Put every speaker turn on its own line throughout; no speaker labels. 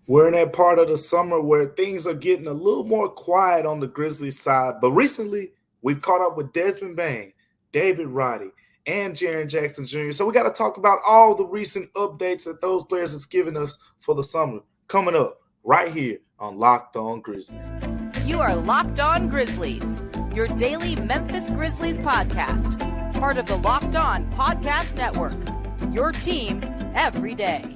We're in that part of the summer where things are getting a little more quiet on the Grizzlies side. But recently, we've caught up with Desmond Bane, David Roddy, and Jaren Jackson Jr. So we got to talk about all the recent updates that those players has given us for the summer. Coming up right here on Locked On Grizzlies.
You are Locked On Grizzlies, your daily Memphis Grizzlies podcast. Part of the Locked On Podcast Network, your team every day.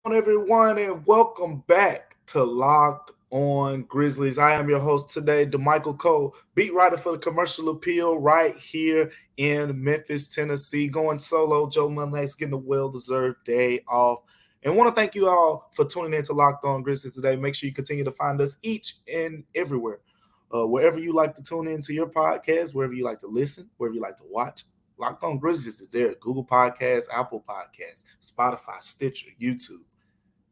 Everyone, and welcome back to Locked On Grizzlies. I am your host today, Damichael Cole, beat writer for the Commercial Appeal right here in Memphis, Tennessee. Going solo, Joe Monlay's getting a well-deserved day off. And want to thank you all for tuning in to Locked On Grizzlies today. Make sure you continue to find us each and everywhere. Wherever you like to tune into your podcast, wherever you like to listen, wherever you like to watch. Locked On Grizzlies is there. Google Podcasts, Apple Podcasts, Spotify, Stitcher, YouTube.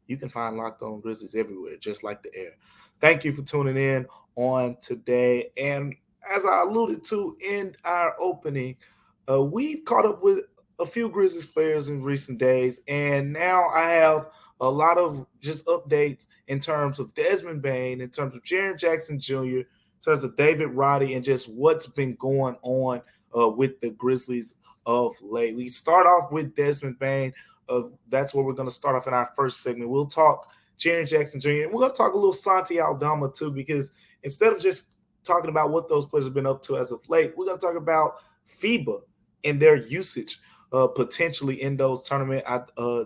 You can find Locked On Grizzlies everywhere, just like the air. Thank you for tuning in on today. And as I alluded to in our opening, we've caught up with a few Grizzlies players in recent days. And now I have a lot of just updates in terms of Desmond Bane, in terms of Jaren Jackson Jr., in terms of David Roddy, and just what's been going on with the Grizzlies of late. We start off with Desmond Bane. That's where we're going to start off in our first segment. We'll talk Jaren Jackson Jr. and we're going to talk a little Santi Aldama too, because instead of just talking about what those players have been up to as of late, we're going to talk about FIBA and their usage potentially in those tournaments.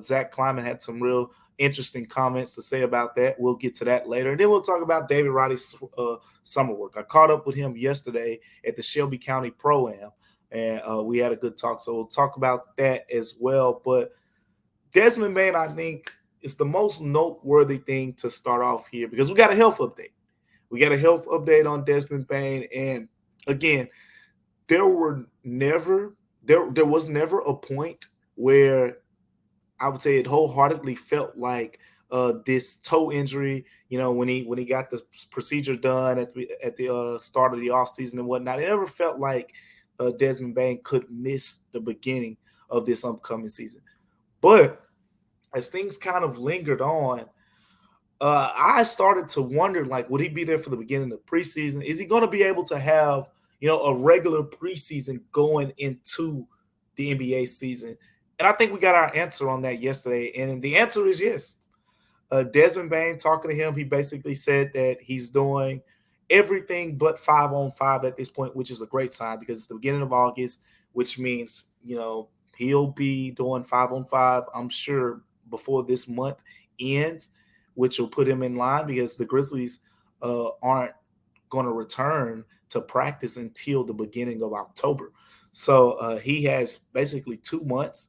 Zach Kleiman had some real interesting comments to say about that. We'll get to that later. And then we'll talk about David Roddy's summer work. I caught up with him yesterday at the Shelby County Pro-Am, and we had a good talk. So we'll talk about that as well. But Desmond Bane, I think, is the most noteworthy thing to start off here because we got a health update. We got a health update on Desmond Bane. And again, there was never a point where I would say it wholeheartedly felt like this toe injury, when he got the procedure done at the start of the offseason and whatnot, it never felt like Desmond Bane could miss the beginning of this upcoming season. But as things kind of lingered on, I started to wonder, would he be there for the beginning of the preseason? Is he going to be able to have, a regular preseason going into the NBA season? And I think we got our answer on that yesterday. And the answer is yes. Desmond Bane, talking to him, he basically said that he's doing everything but 5-on-5 at this point, which is a great sign because it's the beginning of August, which means, he'll be doing 5-on-5, I'm sure, before this month ends, which will put him in line because the Grizzlies aren't going to return to practice until the beginning of October. So he has basically 2 months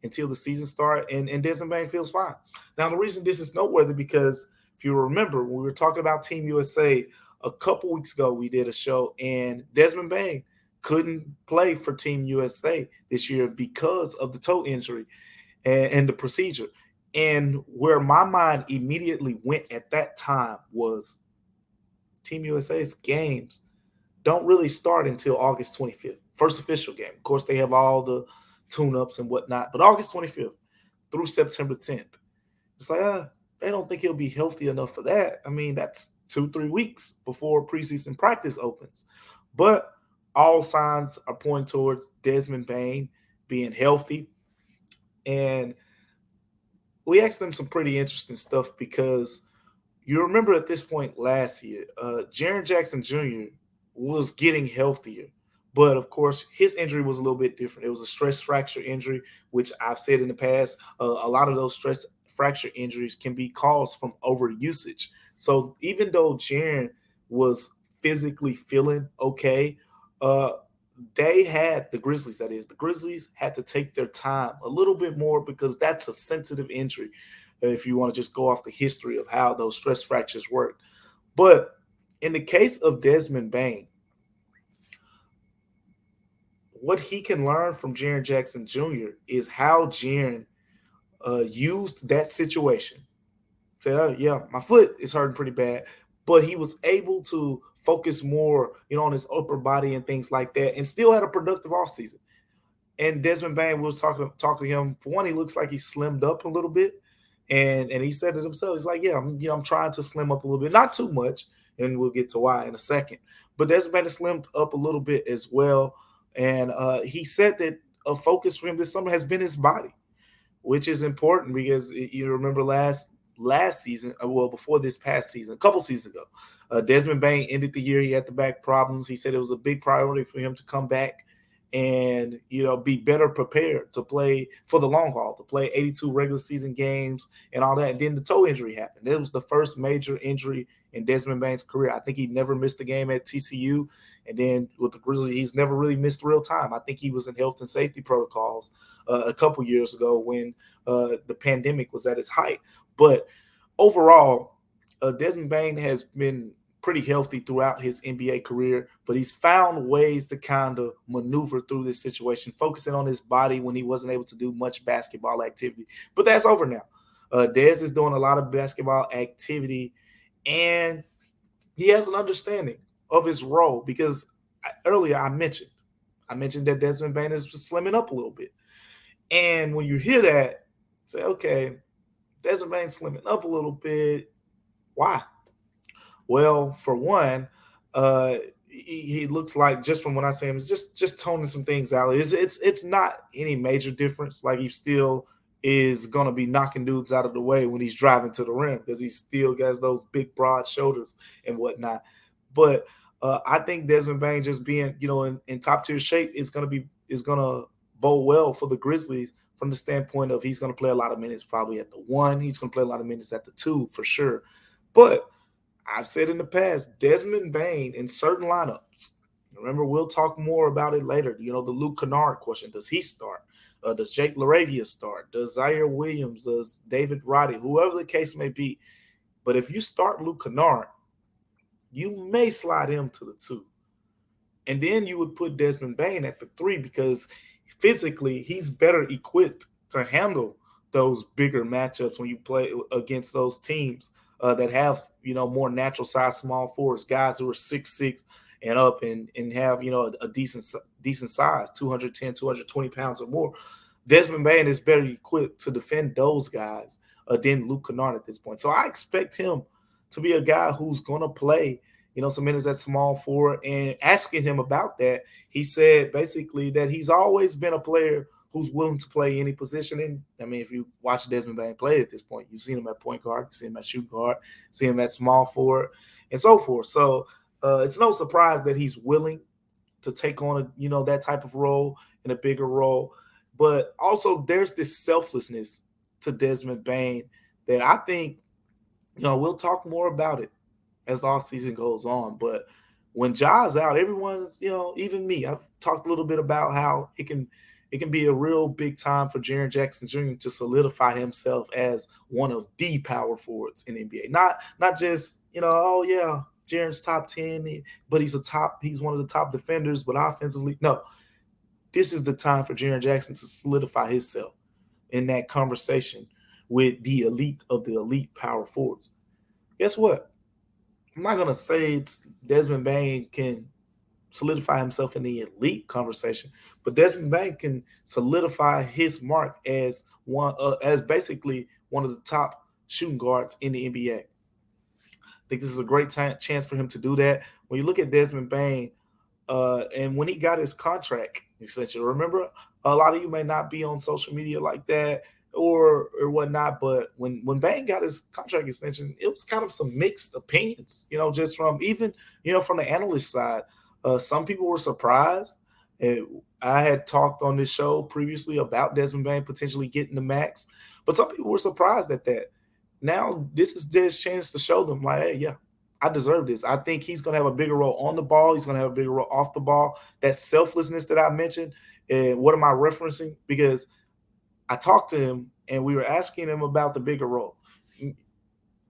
until the season starts, and Desmond Bane feels fine. Now, the reason this is noteworthy because if you remember, when we were talking about Team USA a couple weeks ago, we did a show, and Desmond Bane couldn't play for Team USA this year because of the toe injury and the procedure. And where my mind immediately went at that time was Team USA's games don't really start until August 25th, first official game. Of course, they have all the tune-ups and whatnot, but August 25th through September 10th. It's like, they don't think he'll be healthy enough for that. I mean, that's 2-3 weeks before preseason practice opens. But all signs are pointing towards Desmond Bane being healthy. And we asked them some pretty interesting stuff because you remember at this point last year, Jaren Jackson Jr. was getting healthier. But, of course, his injury was a little bit different. It was a stress fracture injury, which I've said in the past, a lot of those stress fracture injuries can be caused from overusage. So even though Jaren was physically feeling okay, the Grizzlies had to take their time a little bit more because that's a sensitive injury if you want to just go off the history of how those stress fractures work. But in the case of Desmond Bane, what he can learn from Jaren Jackson Jr. is how Jaren used that situation Say, oh, yeah, my foot is hurting pretty bad. But he was able to focus more, on his upper body and things like that, and still had a productive offseason. And Desmond Bane was talking to him. For one, he looks like he slimmed up a little bit, and he said it himself. He's like, yeah, I'm trying to slim up a little bit, not too much, and we'll get to why in a second. But Desmond Bane slimmed up a little bit as well, and he said that a focus for him this summer has been his body, which is important because you remember last season, well, before this past season, a couple seasons ago, Desmond Bane ended the year. He had the back problems. He said it was a big priority for him to come back and be better prepared to play for the long haul, to play 82 regular season games and all that. And then the toe injury happened. It was the first major injury in Desmond Bane's career. I think he never missed a game at TCU, and then with the Grizzlies, he's never really missed real time. I think he was in health and safety protocols a couple years ago when the pandemic was at its height. But overall, Desmond Bane has been pretty healthy throughout his NBA career, but he's found ways to kind of maneuver through this situation, focusing on his body when he wasn't able to do much basketball activity. But that's over now. Dez is doing a lot of basketball activity, and he has an understanding of his role because earlier I mentioned that Desmond Bane is slimming up a little bit. And when you hear that, say, okay, Desmond Bane slimming up a little bit. Why? Well, for one, he looks like, just from what I see him, just toning some things out. It's not any major difference. Like, he still is going to be knocking dudes out of the way when he's driving to the rim because he still has those big, broad shoulders and whatnot. But I think Desmond Bane just being, in top tier shape is going to bode well for the Grizzlies from the standpoint of he's going to play a lot of minutes probably at the 1. He's going to play a lot of minutes at the 2 for sure. But I've said in the past, Desmond Bane in certain lineups, remember, we'll talk more about it later. The Luke Kennard question. Does he start? Does Jake LaRavia start? Does Zaire Williams? Does David Roddy? Whoever the case may be. But if you start Luke Kennard, you may slide him to the 2. And then you would put Desmond Bane at the 3 because physically he's better equipped to handle those bigger matchups when you play against those teams that have, more natural size small forwards, guys who are 6'6" and up and have, a decent size, 210, 220 pounds or more. Desmond Bane is better equipped to defend those guys than Luke Kennard at this point. So I expect him to be a guy who's going to play, some minutes at small forward. And asking him about that, he said basically that he's always been a player who's willing to play any position. And I mean, if you watch Desmond Bane play at this point, you've seen him at point guard, you've seen him at shooting guard, see him at small forward, and so forth. So it's no surprise that he's willing to take on that type of role and a bigger role. But also there's this selflessness to Desmond Bane that I think, we'll talk more about it as the offseason goes on. But when Ja's out, everyone's, even me, I've talked a little bit about how it can be a real big time for Jaren Jackson Jr. to solidify himself as one of the power forwards in the NBA. Not just, oh yeah, Jaren's top 10, but he's one of the top defenders, but offensively, no. This is the time for Jaren Jackson to solidify himself in that conversation with the elite of the elite power forwards. Guess what? I'm not going to say it's Desmond Bane can solidify himself in the elite conversation, but Desmond Bane can solidify his mark as as basically one of the top shooting guards in the NBA. I think this is a great chance for him to do that. When you look at Desmond Bane, and when he got his contract extension, remember, a lot of you may not be on social media like that or whatnot, but when Bane got his contract extension, it was kind of some mixed opinions, just from even, from the analyst side. Some people were surprised. I had talked on this show previously about Desmond Bane potentially getting the max, but some people were surprised at that. Now this is Dez's chance to show them, like, hey, yeah, I deserve this. I think he's going to have a bigger role on the ball. He's going to have a bigger role off the ball. That selflessness that I mentioned, and what am I referencing? Because I talked to him and we were asking him about the bigger role.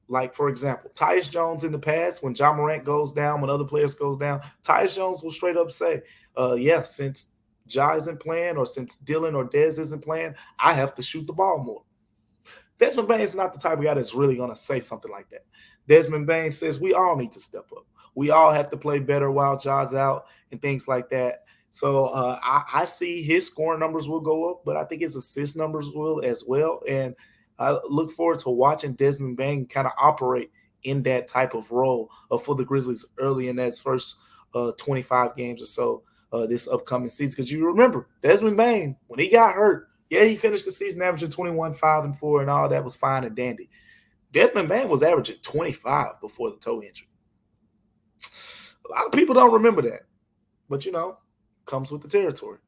Like, for example, Tyus Jones in the past, when Ja Morant goes down, when other players goes down, Tyus Jones will straight up say, since Ja isn't playing or since Dylan or Dez isn't playing, I have to shoot the ball more. Desmond Bane is not the type of guy that's really going to say something like that. Desmond Bane says we all need to step up. We all have to play better while Ja's out and things like that. So I see his scoring numbers will go up, but I think his assist numbers will as well. And I look forward to watching Desmond Bane kind of operate in that type of role for the Grizzlies early in that first 25 games or so this upcoming season. Because you remember, Desmond Bane, when he got hurt, yeah, he finished the season averaging 21, 5, and 4, and all that was fine and dandy. Desmond Bane was averaging 25 before the toe injury. A lot of people don't remember that. But, comes with the territory.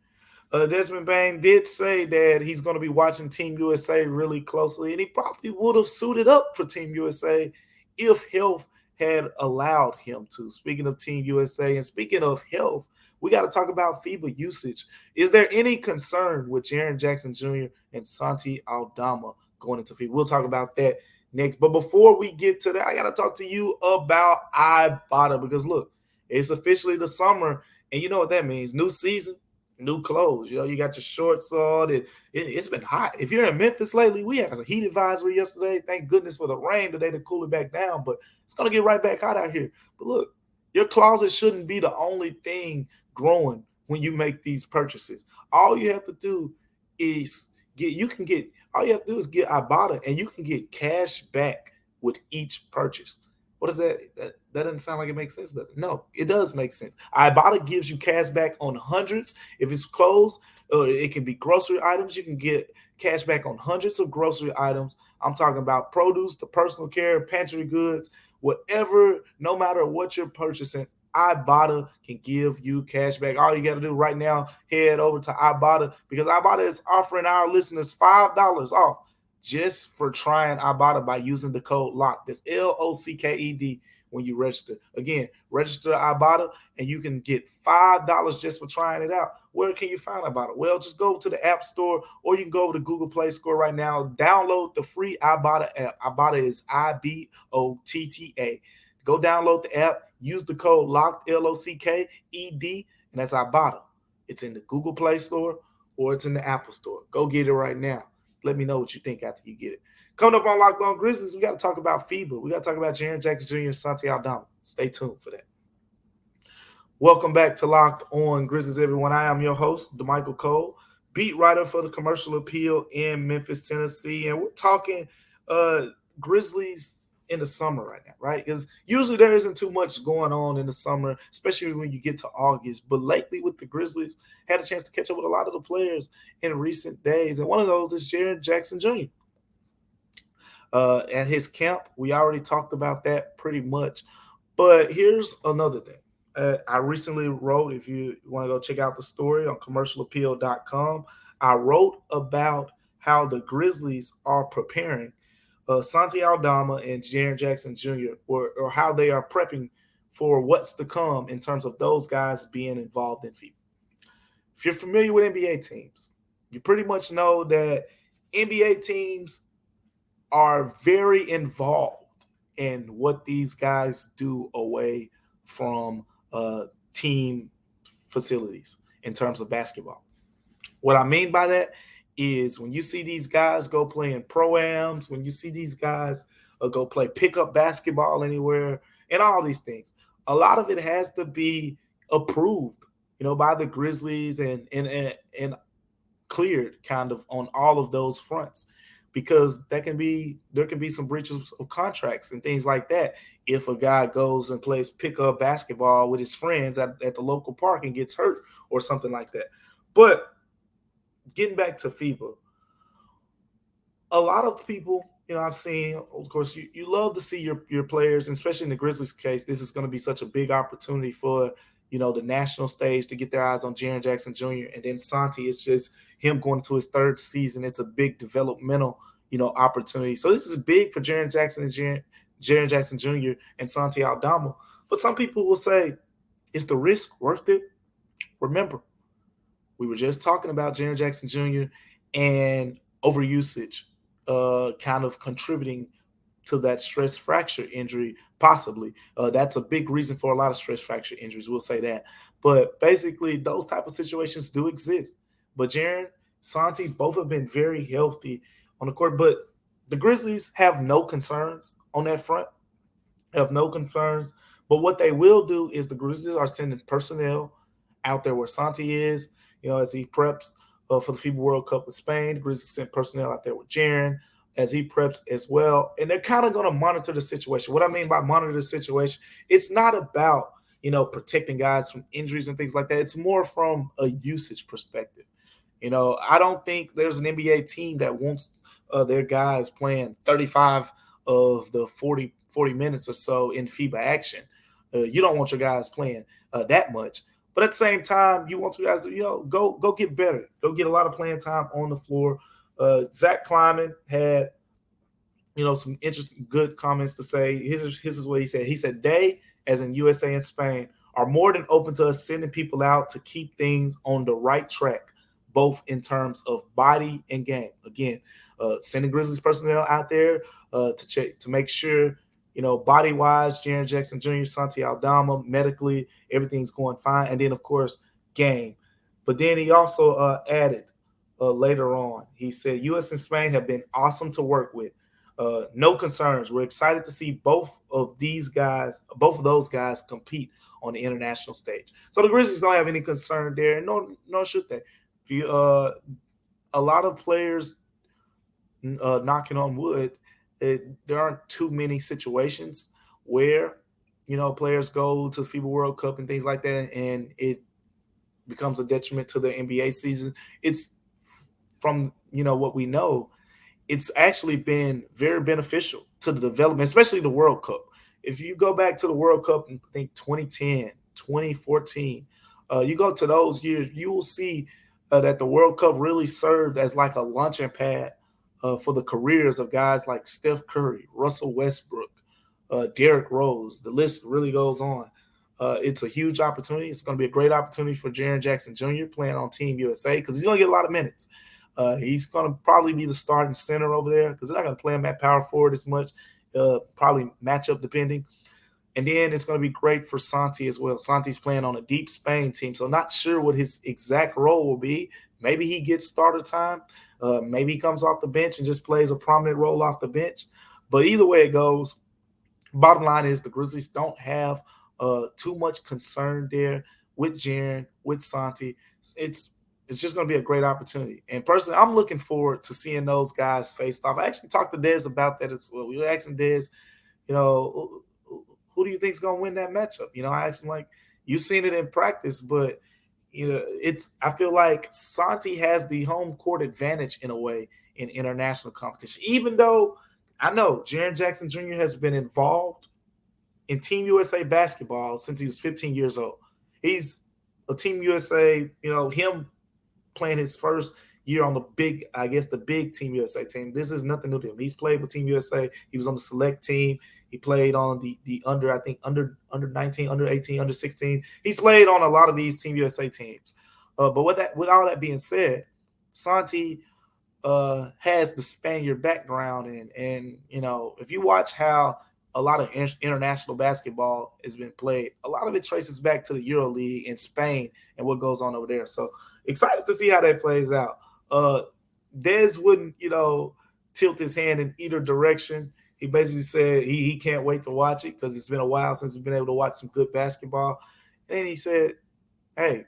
Desmond Bane did say that he's going to be watching Team USA really closely, and he probably would have suited up for Team USA if health had allowed him to. Speaking of Team USA and speaking of health, we got to talk about FIBA usage. Is there any concern with Jaren Jackson Jr. and Santi Aldama going into FIBA? We'll talk about that next. But before we get to that, I got to talk to you about Ibotta because, look, it's officially the summer, and you know what that means. New season, new clothes. You got your shorts on. It's been hot. If you're in Memphis lately, we had a heat advisory yesterday. Thank goodness for the rain today to cool it back down, but it's going to get right back hot out here. But look, your closet shouldn't be the only thing growing when you make these purchases. All you have to do is get Ibotta, and you can get cash back with each purchase. What is that? That doesn't sound like it makes sense, does it? No, it does make sense. Ibotta gives you cash back on hundreds. If it's clothes, it can be grocery items. You can get cash back on hundreds of grocery items. I'm talking about produce to personal care, pantry goods, whatever, no matter what you're purchasing, Ibotta can give you cash back. All you got to do right now, head over to Ibotta because Ibotta is offering our listeners $5 off just for trying Ibotta by using the code LOCKED. That's LOCKED when you register. Again, register Ibotta and you can get $5 just for trying it out. Where can you find Ibotta? Well, just go to the App Store or you can go over to Google Play Store right now. Download the free Ibotta app. Ibotta is IBOTTA. Go download the app. Use the code LOCKED, LOCKED, and that's Ibotta. It's in the Google Play Store or it's in the Apple Store. Go get it right now. Let me know what you think after you get it. Coming up on Locked On Grizzlies, we got to talk about FIBA. We got to talk about Jaren Jackson Jr. and Santi Aldama. Stay tuned for that. Welcome back to Locked On Grizzlies, everyone. I am your host, Damichael Cole, beat writer for the Commercial Appeal in Memphis, Tennessee. And we're talking Grizzlies in the summer right now, right? Because usually there isn't too much going on in the summer, especially when you get to August. But lately with the Grizzlies, had a chance to catch up with a lot of the players in recent days. And one of those is Jaren Jackson Jr. At his camp, we already talked about that pretty much. But here's another thing. I recently wrote, if you want to go check out the story on commercialappeal.com, I wrote about how the Grizzlies are preparing Santi Aldama and Jaren Jackson Jr. or how they are prepping for what's to come in terms of those guys being involved in FIBA. If you're familiar with NBA teams, you pretty much know that NBA teams are very involved in what these guys do away from team facilities in terms of basketball. What I mean by that is when you see these guys go play in pro-ams, when you see these guys go play pickup basketball anywhere, and all these things, a lot of it has to be approved, by the Grizzlies and cleared kind of on all of those fronts, because there can be some breaches of contracts and things like that if a guy goes and plays pickup basketball with his friends at the local park and gets hurt or something like that. But getting back to FIBA, a lot of people, I've seen, of course, you love to see your players, and especially in the Grizzlies case, this is going to be such a big opportunity for, the national stage to get their eyes on Jaren Jackson Jr. And then Santi, it's just him going to his third season. It's a big developmental, opportunity. So this is big for Jaren Jackson and Jaren Jackson Jr. and Santi Aldama. But some people will say, is the risk worth it? Remember, we were just talking about Jaren Jackson Jr. and overusage kind of contributing to that stress fracture injury, possibly. That's a big reason for a lot of stress fracture injuries, we'll say that. But basically, those type of situations do exist. But Jaren, Santi, both have been very healthy on the court. But The Grizzlies have no concerns on that front. Have no concerns. But what they will do is the Grizzlies are sending personnel out there where Santi is, as he preps for the FIBA World Cup with Spain. The Grizzlies sent personnel out there with Jaren as he preps as well. And they're kind of going to monitor the situation. What I mean by monitor the situation, it's not about, protecting guys from injuries and things like that. It's more from a usage perspective. I don't think there's an NBA team that wants their guys playing 35 of the 40 minutes or so in FIBA action. You don't want your guys playing that much. But at the same time, you want you guys to, go get better. Go get a lot of playing time on the floor. Zach Kleiman had, some interesting, good comments to say. His is what he said. He said, they, as in USA and Spain, are more than open to us sending people out to keep things on the right track, both in terms of body and game. Again, sending Grizzlies personnel out there to make sure, body-wise, Jaren Jackson Jr., Santi Aldama, medically, everything's going fine. And then, of course, game. But then he also added later on, he said, U.S. and Spain have been awesome to work with. No concerns. We're excited to see both of those guys compete on the international stage. So the Grizzlies don't have any concern there, and no should they. A lot of players, knocking on wood, there aren't too many situations where, players go to FIBA World Cup and things like that, and it becomes a detriment to the NBA season. It's from, what we know, it's actually been very beneficial to the development, especially the World Cup. If you go back to the World Cup in, I think, 2010, 2014, you go to those years, you will see that the World Cup really served as like a launching pad for the careers of guys like Steph Curry, Russell Westbrook, Derrick Rose. The list really goes on. It's a huge opportunity. It's going to be a great opportunity for Jaren Jackson Jr. playing on Team USA because he's going to get a lot of minutes. He's going to probably be the starting center over there because they're not going to play him at power forward as much, probably matchup depending. And then it's going to be great for Santi as well. Santi's playing on a deep Spain team, so not sure what his exact role will be. Maybe he gets starter time. Maybe he comes off the bench and just plays a prominent role off the bench. But either way it goes, bottom line is the Grizzlies don't have too much concern there with Jaren, with Santi. It's just going to be a great opportunity. And personally, I'm looking forward to seeing those guys faced off. I actually talked to Dez about that as well. We were asking Dez, who do you think is going to win that matchup? I asked him, like, you've seen it in practice, but, I feel like Santi has the home court advantage in a way in international competition, even though I know Jaren Jackson Jr. has been involved in Team USA basketball since he was 15 years old. He's a Team USA, him playing his first year on the big Team USA team. This is nothing new to him. He's played with Team USA. He was on the select team. He played on the under 19, under 18, under 16. He's played on a lot of these Team USA teams. But with all that being said, Santi has the Spaniard background, and if you watch how a lot of international basketball has been played, a lot of it traces back to the EuroLeague in Spain and what goes on over there. So excited to see how that plays out. Dez wouldn't, tilt his hand in either direction. He basically said he can't wait to watch it because it's been a while since he's been able to watch some good basketball. And then he said, hey,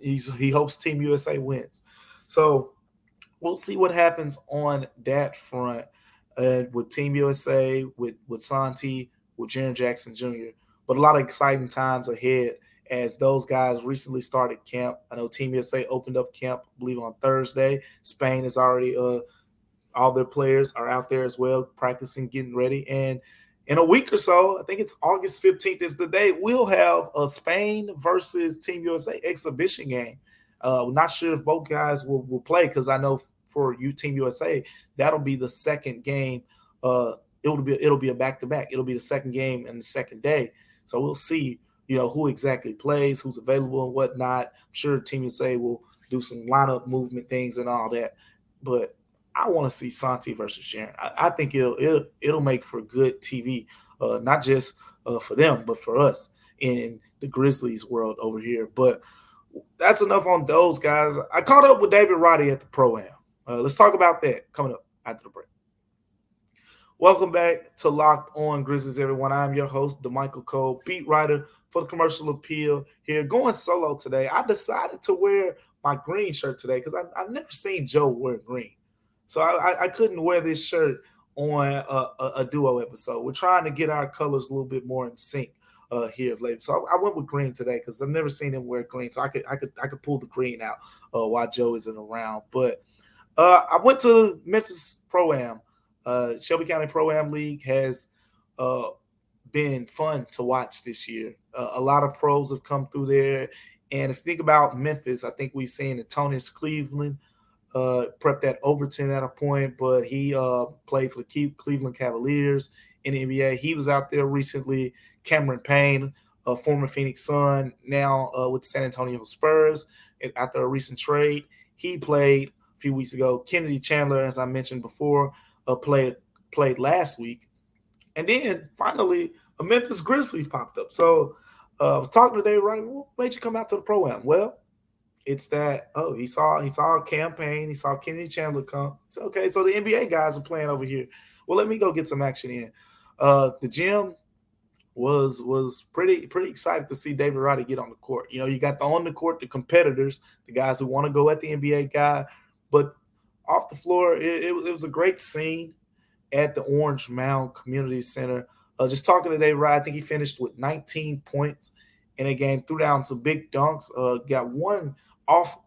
he hopes Team USA wins. So we'll see what happens on that front with Team USA, with Santi, with Jaren Jackson Jr. But a lot of exciting times ahead as those guys recently started camp. I know Team USA opened up camp, I believe, on Thursday. Spain is already all their players are out there as well, practicing, getting ready. And in a week or so, I think it's August 15th is the day, we'll have a Spain versus Team USA exhibition game. We're not sure if both guys will play because I know for Team USA, that'll be the second game. It'll be a back-to-back. It'll be the second game and the second day. So we'll see, who exactly plays, who's available and whatnot. I'm sure Team USA will do some lineup movement things and all that. But I want to see Santi versus Jaren. I think it'll make for good TV, not just for them, but for us in the Grizzlies world over here. But that's enough on those guys. I caught up with David Roddy at the Pro-Am. Let's talk about that coming up after the break. Welcome back to Locked On Grizzlies, everyone. I'm your host, Damichael Cole, beat writer for the Commercial Appeal here. Going solo today. I decided to wear my green shirt today because I've never seen Joe wear green. So I couldn't wear this shirt on a duo episode. We're trying to get our colors a little bit more in sync here of late. So I went with green today because I've never seen him wear green. So I could pull the green out while Joe isn't around. But I went to Memphis Pro-Am. Shelby County Pro-Am League has been fun to watch this year. A lot of pros have come through there. And if you think about Memphis, I think we've seen Antonis Cleveland prep that Overton at a point, but he played for the Cleveland Cavaliers in the NBA. He was out there recently. Cameron Payne, a former Phoenix Sun, now with the San Antonio Spurs after a recent trade. He played a few weeks ago. Kennedy Chandler, as I mentioned before, played last week. And then finally, a Memphis Grizzlies popped up. So I was talking today, right? What made you come out to the Pro-Am? Well, it's that, he saw a campaign. He saw Kennedy Chandler come. He said, okay, so the NBA guys are playing over here. Well, let me go get some action in. The gym was pretty excited to see David Roddy get on the court. You know, you got on the court, the competitors, the guys who want to go at the NBA guy. But off the floor, it was a great scene at the Orange Mound Community Center. Just talking to David Roddy, I think he finished with 19 points in a game, threw down some big dunks, got one.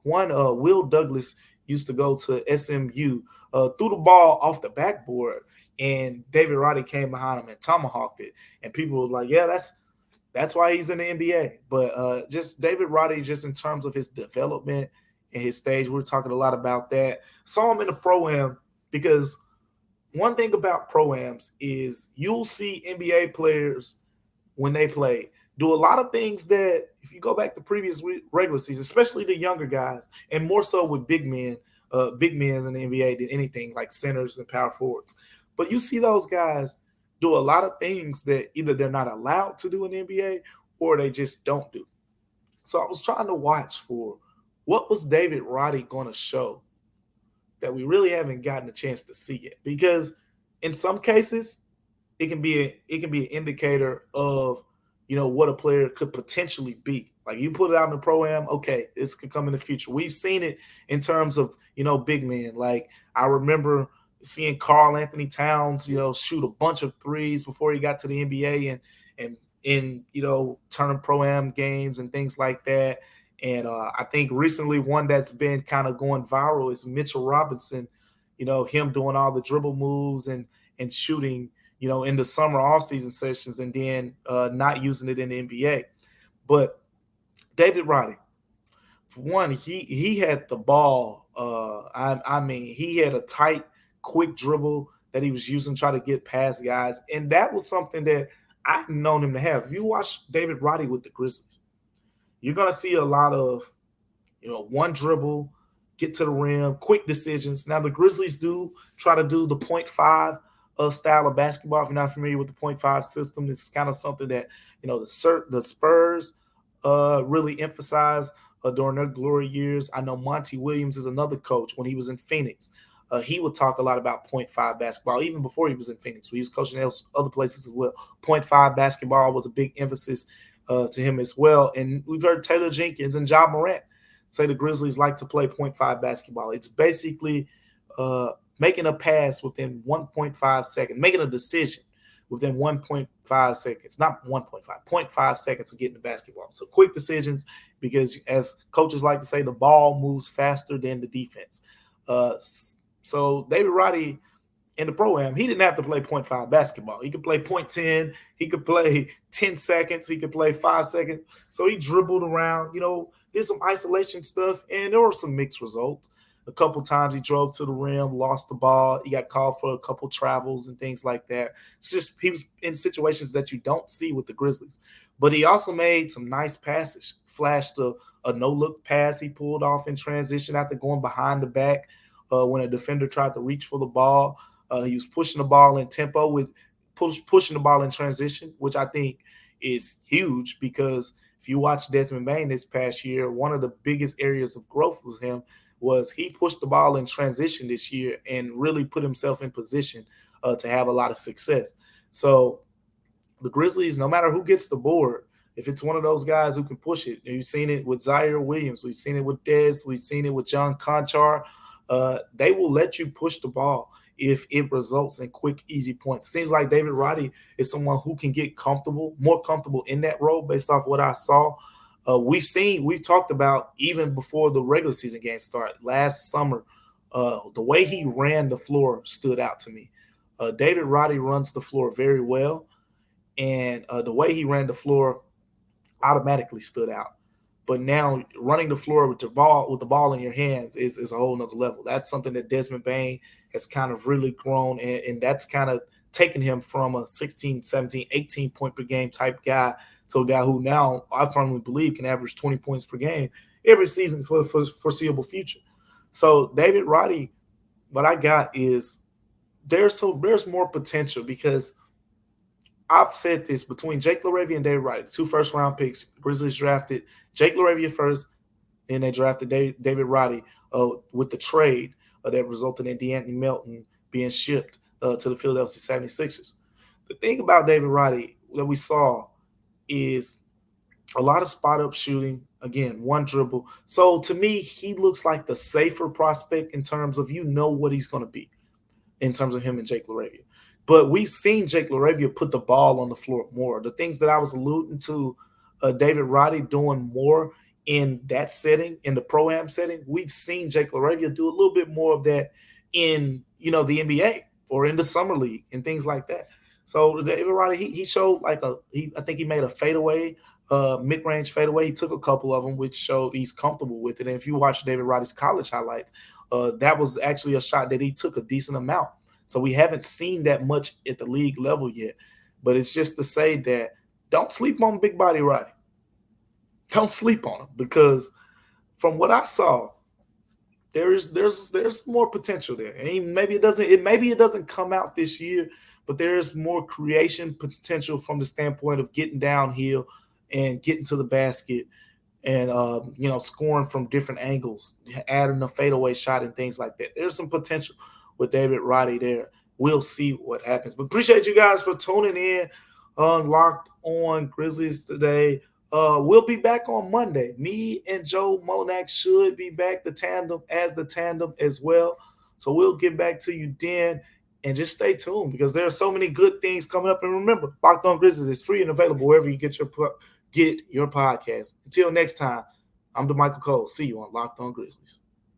Will Douglas used to go to SMU, threw the ball off the backboard, and David Roddy came behind him and tomahawked it. And people were like, yeah, that's why he's in the NBA. But just David Roddy, just in terms of his development and his stage, we're talking a lot about that. Saw him in the Pro-Am because one thing about Pro-Ams is you'll see NBA players when they play do a lot of things that if you go back to previous regular seasons, especially the younger guys, and more so with big men in the NBA than anything like centers and power forwards. But you see those guys do a lot of things that either they're not allowed to do in the NBA or they just don't do. So I was trying to watch for what was David Roddy going to show that we really haven't gotten a chance to see yet. Because in some cases, it can be an indicator of, you know, what a player could potentially be. Like you put it out in the Pro-Am, okay, this could come in the future. We've seen it in terms of, you know, big men. Like I remember seeing Karl Anthony Towns, you know, shoot a bunch of threes before he got to the NBA and in, you know, turn Pro-Am games and things like that. And I think recently one that's been kind of going viral is Mitchell Robinson, you know, him doing all the dribble moves and shooting, you know, in the summer offseason sessions and then not using it in the NBA. But David Roddy, for one, he had the ball. I mean, he had a tight, quick dribble that he was using to try to get past guys. And that was something that I've known him to have. If you watch David Roddy with the Grizzlies, you're going to see a lot of, you know, one dribble, get to the rim, quick decisions. Now, the Grizzlies do try to do the 0.5 style of basketball. If you're not familiar with the 0.5 system, this is kind of something that, you know, the Spurs really emphasize during their glory years. I know Monty Williams is another coach when he was in Phoenix. He would talk a lot about 0.5 basketball, even before he was in Phoenix. He was coaching other places as well. 0.5 basketball was a big emphasis to him as well. And we've heard Taylor Jenkins and Ja Morant say the Grizzlies like to play 0.5 basketball. It's basically making a pass within 1.5 seconds, making a decision within 1.5 seconds, not 1.5, 0.5 seconds of getting the basketball. So quick decisions because, as coaches like to say, the ball moves faster than the defense. So David Roddy in the Pro-Am, he didn't have to play 0.5 basketball. He could play 0.10. He could play 10 seconds. He could play 5 seconds. So he dribbled around, you know, did some isolation stuff, and there were some mixed results. A couple times he drove to the rim, lost the ball. He got called for a couple travels and things like that. It's just he was in situations that you don't see with the Grizzlies. But he also made some nice passes, flashed a no-look pass he pulled off in transition after going behind the back when a defender tried to reach for the ball. He was pushing the ball in tempo with pushing the ball in transition, which I think is huge because if you watch Desmond Bane this past year, one of the biggest areas of growth was he pushed the ball in transition this year and really put himself in position to have a lot of success. So the Grizzlies, no matter who gets the board, if it's one of those guys who can push it, you've seen it with Zaire Williams, we've seen it with Dez, we've seen it with John Conchar, they will let you push the ball if it results in quick, easy points. Seems like David Roddy is someone who can get more comfortable in that role based off what I saw. We've talked about even before the regular season games start last summer, the way he ran the floor stood out to me. David Roddy runs the floor very well, and the way he ran the floor automatically stood out. But now running the floor with the ball in your hands is a whole nother level. That's something that Desmond Bane has kind of really grown, and that's kind of taken him from a 16, 17, 18 point per game type guy to a guy who now I firmly believe can average 20 points per game every season for the foreseeable future. So David Roddy, what I got is there's more potential because I've said this between Jake LaRavia and David Roddy, 2 first-round picks. Grizzlies drafted Jake LaRavia first, and they drafted David Roddy with the trade that resulted in DeAnthony Melton being shipped to the Philadelphia 76ers. The thing about David Roddy that we saw is a lot of spot-up shooting. Again, one dribble. So to me, he looks like the safer prospect in terms of what he's going to be in terms of him and Jake LaRavia. But we've seen Jake LaRavia put the ball on the floor more. The things that I was alluding to David Roddy doing more in that setting, in the pro-am setting, we've seen Jake LaRavia do a little bit more of that in, the NBA or in the summer league and things like that. So David Roddy, he showed I think he made a fadeaway, mid-range fadeaway. He took a couple of them, which showed he's comfortable with it. And if you watch David Roddy's college highlights, that was actually a shot that he took a decent amount. So we haven't seen that much at the league level yet. But it's just to say that don't sleep on Big Body Roddy. Don't sleep on him because from what I saw, there's more potential there. And maybe it doesn't come out this year, but there's more creation potential from the standpoint of getting downhill and getting to the basket and scoring from different angles, adding a fadeaway shot and things like that. There's some potential with David Roddy there. We'll see what happens. But appreciate you guys for tuning in on Locked On Grizzlies today. We'll be back on Monday. Me and Joe Molinak should be back, the tandem as well. So we'll get back to you then. And just stay tuned because there are so many good things coming up. And remember, Locked On Grizzlies is free and available wherever you get your podcast. Until next time, I'm Damichael Cole. See you on Locked On Grizzlies.